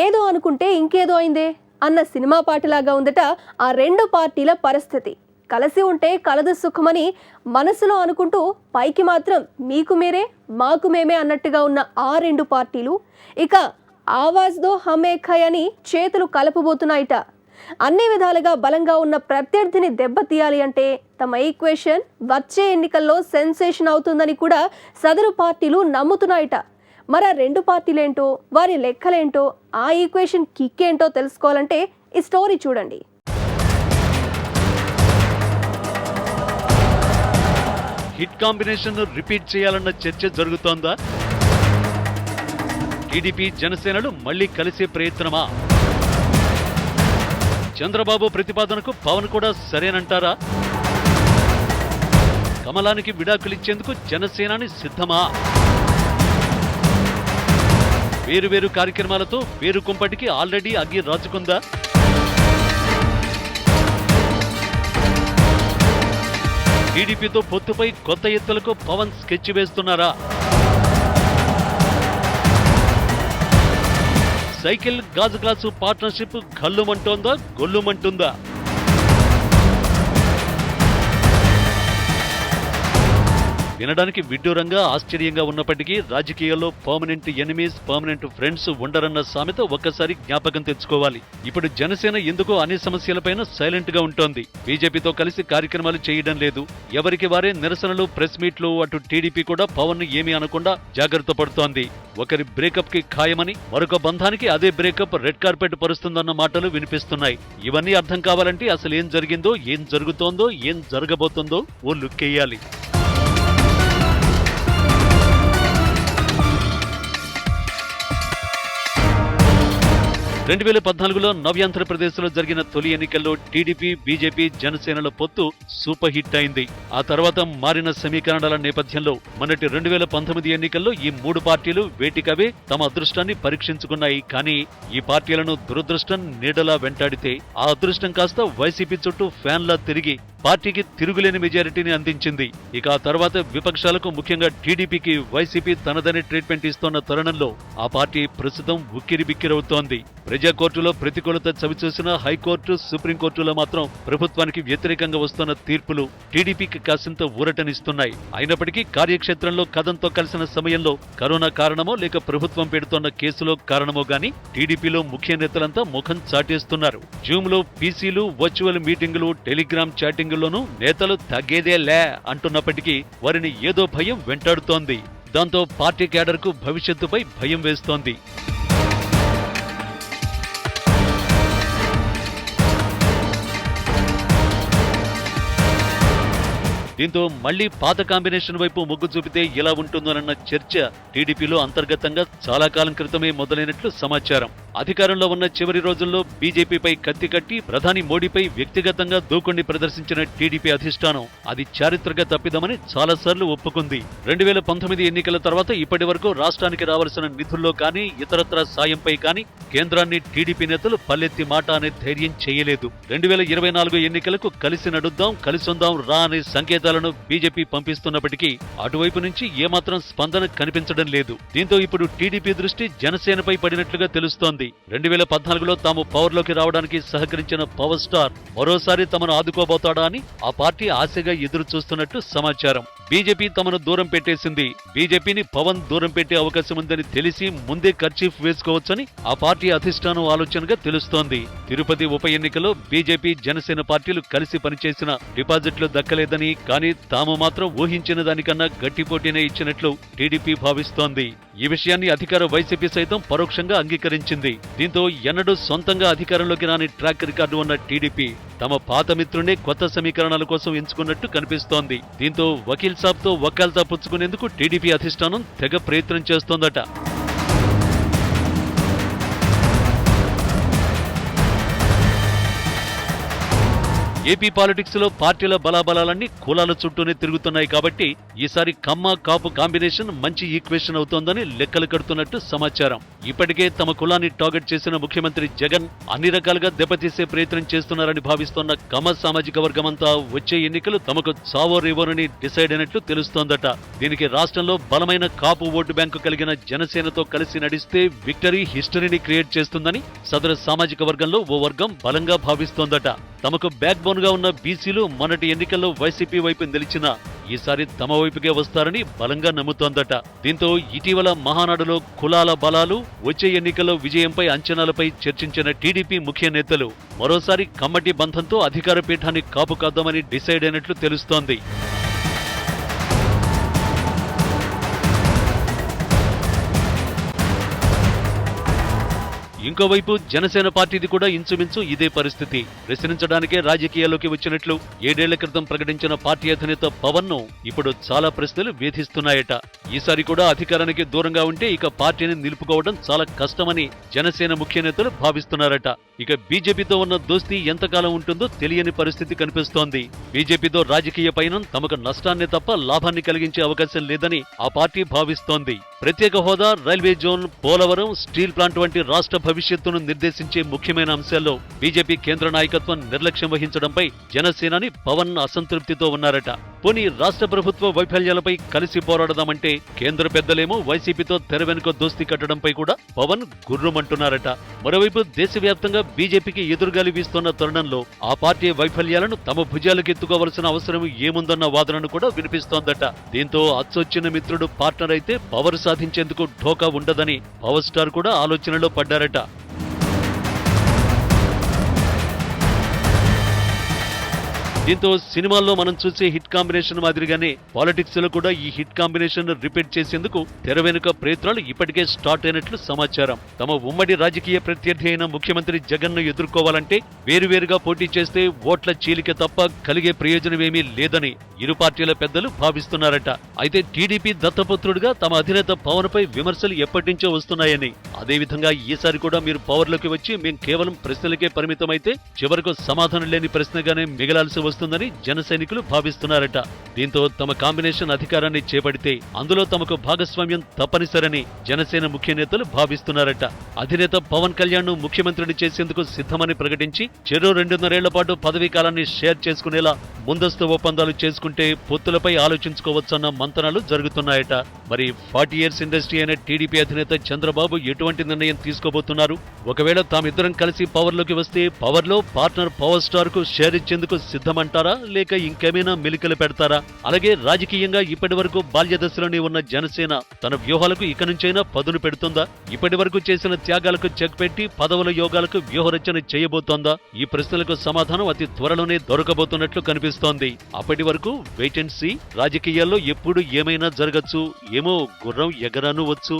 ఏదో అనుకుంటే ఇంకేదో అయిందే అన్న సినిమా పాటలాగా ఉందట ఆ రెండు పార్టీల పరిస్థితి. కలిసి ఉంటే కలదు సుఖమని మనసులో అనుకుంటూ పైకి మాత్రం మీకు మీరే మాకు మేమే అన్నట్టుగా ఉన్న ఆ రెండు పార్టీలు ఇక ఆవాజ్దో హమ్ ఏక్ హై అని చేతులు కలపబోతున్నాయిట. అన్ని విధాలుగా బలంగా ఉన్న ప్రత్యర్థిని దెబ్బతీయాలి అంటే తమ ఈక్వేషన్ వచ్చే ఎన్నికల్లో సెన్సేషన్ అవుతుందని కూడా సదరు పార్టీలు నమ్ముతున్నాయిట. మరి ఆ రెండు పార్టీలేంటో, వారి లెక్కలేంటో, ఆ ఈక్వేషన్ కిక్ ఏంటో తెలుసుకోవాలంటే ఈ స్టోరీ చూడండి. హిట్ కాంబినేషన్ రిపీట్ చేయాలన్న చర్చ జరుగుతోందా? టీడీపీ జనసేనలు మళ్లీ కలిసే ప్రయత్నమా? చంద్రబాబు ప్రతిపాదనకు పవన్ కూడా సరేనంటారా? కమలానికి విడాకులిచ్చేందుకు జనసేనాని సిద్ధమా? వేరువేరు కార్యక్రమాలతో వేరు కుంపటికి ఆల్రెడీ అగ్గి రాజుకుందా? టీడీపీతో పొత్తుపై కొత్త ఎత్తులకు పవన్ స్కెచ్ వేస్తున్నారా? సైకిల్ గాజు గ్లాసు పార్ట్నర్షిప్ గల్లుమంటోందా, గొల్లుమంటుందా? వినడానికి విడ్డూరంగా ఆశ్చర్యంగా ఉన్నప్పటికీ రాజకీయాల్లో పర్మనెంట్ ఎనిమీస్, పర్మనెంట్ ఫ్రెండ్స్ ఉండరన్న సామెత ఒక్కసారి జ్ఞాపకం తెచ్చుకోవాలి. ఇప్పుడు జనసేన ఎందుకో అనే సమస్యలపైన సైలెంట్ గా ఉంటోంది. బీజేపీతో కలిసి కార్యక్రమాలు చేయడం లేదు. ఎవరికి వారే నిరసనలు, ప్రెస్ మీట్లు. అటు టీడీపీ కూడా పవన్ ను ఏమీ అనకుండా జాగ్రత్త పడుతోంది. ఒకరి బ్రేకప్ కి ఖాయమని మరొక బంధానికి అదే బ్రేకప్ రెడ్ కార్పెట్ పరుస్తుందన్న మాటలు వినిపిస్తున్నాయి. ఇవన్నీ అర్థం కావాలంటే అసలు ఏం జరిగిందో, ఏం జరుగుతోందో, ఏం జరగబోతోందో ఓ లుక్కేయాలి. 2014లో నవ్యాంధ్రప్రదేశ్లో జరిగిన తొలి ఎన్నికల్లో టీడీపీ, బీజేపీ, జనసేనల పొత్తు సూపర్ హిట్ అయింది. ఆ తర్వాత మారిన సమీకరణాల నేపథ్యంలో మొన్నటి 2019 ఎన్నికల్లో ఈ మూడు పార్టీలు వేటికవే తమ అదృష్టాన్ని పరీక్షించుకున్నాయి. కానీ ఈ పార్టీలను దురదృష్టం నీడలా వెంటాడితే ఆ అదృష్టం కాస్త వైసీపీ చుట్టూ ఫ్యాన్లా తిరిగి పార్టీకి తిరుగులేని మెజారిటీని అందించింది. ఇక ఆ తర్వాత విపక్షాలకు, ముఖ్యంగా టీడీపీకి వైసీపీ తనదనే ట్రీట్మెంట్ ఇస్తోన్న తరుణంలో ఆ పార్టీ ప్రస్తుతం ఉక్కిరిబిక్కిరవుతోంది. ప్రజా కోర్టులో ప్రతికూలత చవిచూసిన హైకోర్టు, సుప్రీంకోర్టులో మాత్రం ప్రభుత్వానికి వ్యతిరేకంగా వస్తున్న తీర్పులు టీడీపీకి కాసింత ఊరటనిస్తున్నాయి. అయినప్పటికీ కార్యక్షేత్రంలో కథంతో కలిసిన సమయంలో కరోనా కారణమో లేక ప్రభుత్వం పెడుతోన్న కేసులో కారణమో గాని టీడీపీలో ముఖ్య నేతలంతా ముఖం చాటేస్తున్నారు. జూమ్ లో పీసీలు, వర్చువల్ మీటింగులు, టెలిగ్రామ్ చాటింగుల్లోనూ నేతలు తగ్గేదేలే అంటున్నప్పటికీ వారిని ఏదో భయం వెంటాడుతోంది. దాంతో పార్టీ క్యాడర్కు భవిష్యత్తుపై భయం వేస్తోంది. దీంతో మళ్లీ పాత కాంబినేషన్ వైపు మొగ్గు చూపితే ఎలా ఉంటుందోనన్న చర్చ టీడీపీలో అంతర్గతంగా చాలా కాలం క్రితమే మొదలైనట్లు సమాచారం. అధికారంలో ఉన్న చివరి రోజుల్లో బీజేపీపై కత్తి కట్టి ప్రధాని మోడీపై వ్యక్తిగతంగా దూకుణ్ణి ప్రదర్శించిన టీడీపీ అధిష్టానం అది చారిత్రక తప్పిదమని చాలాసార్లు ఒప్పుకుంది. 2019 ఎన్నికల తర్వాత ఇప్పటి వరకు రాష్ట్రానికి రావాల్సిన నిధుల్లో కానీ, ఇతరత్ర సాయంపై కానీ కేంద్రాన్ని టీడీపీ నేతలు పల్లెత్తి మాట అనే ధైర్యం చేయలేదు. 2024 ఎన్నికలకు కలిసి నడుద్దాం, కలిసొందాం రా అనే సంకేతాలను బీజేపీ పంపిస్తున్నప్పటికీ అటువైపు నుంచి ఏమాత్రం స్పందన కనిపించడం లేదు. దీంతో ఇప్పుడు టీడీపీ దృష్టి జనసేనపై పడినట్లుగా తెలుస్తోంది. 2014లో తాము పవర్లోకి రావడానికి సహకరించిన పవర్ స్టార్ మరోసారి తమను ఆదుకోబోతాడా అని ఆ పార్టీ ఆశగా ఎదురు చూస్తున్నట్టు సమాచారం. బీజేపీ తమను దూరం పెట్టేసింది. బీజేపీని పవన్ దూరం పెట్టే అవకాశం ఉందని తెలిసి ముందే కర్చీఫ్ వేసుకోవచ్చని ఆ పార్టీ అధిష్టానం ఆలోచనగా తెలుస్తోంది. తిరుపతి ఉప ఎన్నికలో బీజేపీ, జనసేన పార్టీలు కలిసి పనిచేసిన డిపాజిట్లు దక్కలేదని, కానీ తాము మాత్రం ఊహించిన దానికన్నా గట్టి పోటీనే ఇచ్చినట్లు టీడీపీ భావిస్తోంది. ఈ విషయాన్ని అధికార వైసీపీ సైతం పరోక్షంగా అంగీకరించింది. దీంతో ఎన్నడూ సొంతంగా అధికారంలోకి రాని ట్రాక్ రికార్డు ఉన్న టీడీపీ తమ పాత మిత్రునే కొత్త సమీకరణాల కోసం ఎంచుకున్నట్టు కనిపిస్తోంది. దీంతో వకీల్ సాబ్తో వకాల్తా పుచ్చుకునేందుకు టీడీపీ అధిష్టానం తెగ ప్రయత్నం చేస్తోందట. ఏపీ పాలిటిక్స్ లో పార్టీల బలాబలాలన్నీ కులాల చుట్టూనే తిరుగుతున్నాయి కాబట్టి ఈసారి కమ్మ కాపు కాంబినేషన్ మంచి ఈక్వేషన్ అవుతోందని లెక్కలు కడుతున్నట్టు సమాచారం. ఇప్పటికే తమ కులాన్ని టార్గెట్ చేసిన ముఖ్యమంత్రి జగన్ అన్ని రకాలుగా దెబ్బతీసే ప్రయత్నం చేస్తున్నారని భావిస్తోన్న కమ్మ సామాజిక వర్గమంతా వచ్చే ఎన్నికలు తమకు చావో రేవోనని డిసైడ్ అయినట్లు తెలుస్తోందట. దీనికి రాష్ట్రంలో బలమైన కాపు ఓటు బ్యాంకు కలిగిన జనసేనతో కలిసి నడిస్తే విక్టరీ హిస్టరీని క్రియేట్ చేస్తుందని సదరు సామాజిక వర్గంలో ఓ వర్గం బలంగా భావిస్తోందట. తమకు బ్యాక్ బోన్ గా ఉన్న బీసీలు మొన్నటి ఎన్నికల్లో వైసీపీ వైపు నిలిచినా ఈసారి తమ వైపుకే వస్తారని బలంగా నమ్ముతోందట. దీంతో ఇటీవల మహానాడులో కులాల బలాలు, వచ్చే ఎన్నికల్లో విజయంపై అంచనాలపై చర్చించిన టీడీపీ ముఖ్య నేతలు మరోసారి కమ్మటి బంధంతో అధికార పీఠాన్ని కాపు కాద్దామని డిసైడ్ అయినట్లు తెలుస్తోంది. ఇంకోవైపు జనసేన పార్టీది కూడా ఇంచుమించు ఇదే పరిస్థితి. ప్రశ్నించడానికే రాజకీయాల్లోకి వచ్చినట్లు 7 ఏళ్ల క్రితం ప్రకటించిన పార్టీ అధినేత పవన్ ను ఇప్పుడు చాలా ప్రశ్నలు వేధిస్తున్నాయట. ఈసారి కూడా అధికారానికి దూరంగా ఉంటే ఇక పార్టీని నిలుపుకోవడం చాలా కష్టమని జనసేన ముఖ్య నేతలు భావిస్తున్నారట. ఇక బీజేపీతో ఉన్న దోస్తీ ఎంతకాలం ఉంటుందో తెలియని పరిస్థితి కనిపిస్తోంది. బీజేపీతో రాజకీయ పయనం తమకు నష్టాన్ని తప్ప లాభాన్ని కలిగించే అవకాశం లేదని ఆ పార్టీ భావిస్తోంది. ప్రత్యేక హోదా, railway zone, Polavaram, steel plant వంటి రాష్ట్ర భవిష్యత్తును నిర్దేశించే ముఖ్యమైన అంశాల్లో బీజేపీ కేంద్ర నాయకత్వం నిర్లక్ష్యం వహించడంపై జనసేనాని పవన్ అసంతృప్తితో ఉన్నారట. పోనీ రాష్ట్ర ప్రభుత్వ వైఫల్యాలపై కలిసి పోరాడదామంటే కేంద్ర పెద్దలేమో వైసీపీతో తెర వెనుక దోస్తీ కట్టడంపై కూడా పవన్ గుర్రుమంటున్నారట. మరోవైపు దేశవ్యాప్తంగా బీజేపీకి ఎదురుగాలి వీస్తున్న తరుణంలో ఆ పార్టీ వైఫల్యాలను తమ భుజాలకెత్తుకోవలసిన అవసరం ఏముందన్న వాదనను కూడా వినిపిస్తోందట. దీంతో అచ్చొచ్చిన మిత్రుడు పార్ట్నర్ అయితే పవర్ సాధించేందుకు ఢోకా ఉండదని పవర్ స్టార్ కూడా ఆలోచనలో పడ్డారట. దీంతో సినిమాల్లో మనం చూసే హిట్ కాంబినేషన్ మాదిరిగానే పాలిటిక్స్ లో కూడా ఈ హిట్ కాంబినేషన్ రిపీట్ చేసేందుకు తెర వెనుక ప్రయత్నాలు ఇప్పటికే స్టార్ట్ అయినట్లు సమాచారం. తమ ఉమ్మడి రాజకీయ ప్రత్యర్థి అయిన ముఖ్యమంత్రి జగన్ ను ఎదుర్కోవాలంటే వేరువేరుగా పోటీ చేస్తే ఓట్ల చీలిక తప్ప కలిగే ప్రయోజనమేమీ లేదని ఇరు పార్టీల పెద్దలు భావిస్తున్నారట. అయితే టీడీపీ దత్తపుత్రుడిగా తమ అధినేత పవన్ పై విమర్శలు ఎప్పటినుంచో వస్తున్నాయని, అదేవిధంగా ఈసారి కూడా మీరు పవర్లోకి వచ్చి మేం కేవలం ప్రశ్నలకే పరిమితమైతే చివరకు సమాధానం లేని ప్రశ్నగానే మిగలాల్సి వస్తుందని జన సైనికులు భావిస్తున్నారట. దీంతో తమ కాంబినేషన్ అధికారాన్ని చేపడితే అందులో తమకు భాగస్వామ్యం తప్పనిసరని జనసేన ముఖ్య నేతలు భావిస్తున్నారట. అధినేత పవన్ కళ్యాణ్ ను ముఖ్యమంత్రిని చేసేందుకు సిద్ధమని ప్రకటించి చెరో 2.5 ఏళ్ల పాటు పదవీ కాలాన్ని షేర్ చేసుకునేలా ముందస్తు ఒప్పందాలు చేసుకుంటే పొత్తులపై ఆలోచించుకోవచ్చన్న మంతనాలు జరుగుతున్నాయట. మరి 40 years ఇండస్ట్రీ అయిన టీడీపీ అధినేత చంద్రబాబు ఎటువంటి నిర్ణయం తీసుకోబోతున్నారు? ఒకవేళ తామిద్దరం కలిసి పవర్లోకి వస్తే పవర్లో పార్ట్నర్ పవర్ స్టార్ కు షేర్ ఇచ్చేందుకు సిద్ధమంటారా, లేక ఇంకేమైనా మెలికలు పెడతారా? అలాగే రాజకీయంగా ఇప్పటి వరకు బాల్యదశలోనే ఉన్న జనసేన తన వ్యూహాలకు ఇక నుంచైనా పదును పెడుతుందా? ఇప్పటి వరకు చేసిన త్యాగాలకు చెక్ పెట్టి పదవుల యోగాలకు వ్యూహరచన చేయబోతోందా? ఈ ప్రశ్నలకు సమాధానం అతి త్వరలోనే దొరకబోతున్నట్లు కనిపిస్తోంది. అప్పటి వరకు వెయిట్ అండ్ సీ. రాజకీయాల్లో ఎప్పుడు ఏమైనా జరగచ్చు, ఏమో గుర్రం ఎగరాను వచ్చు.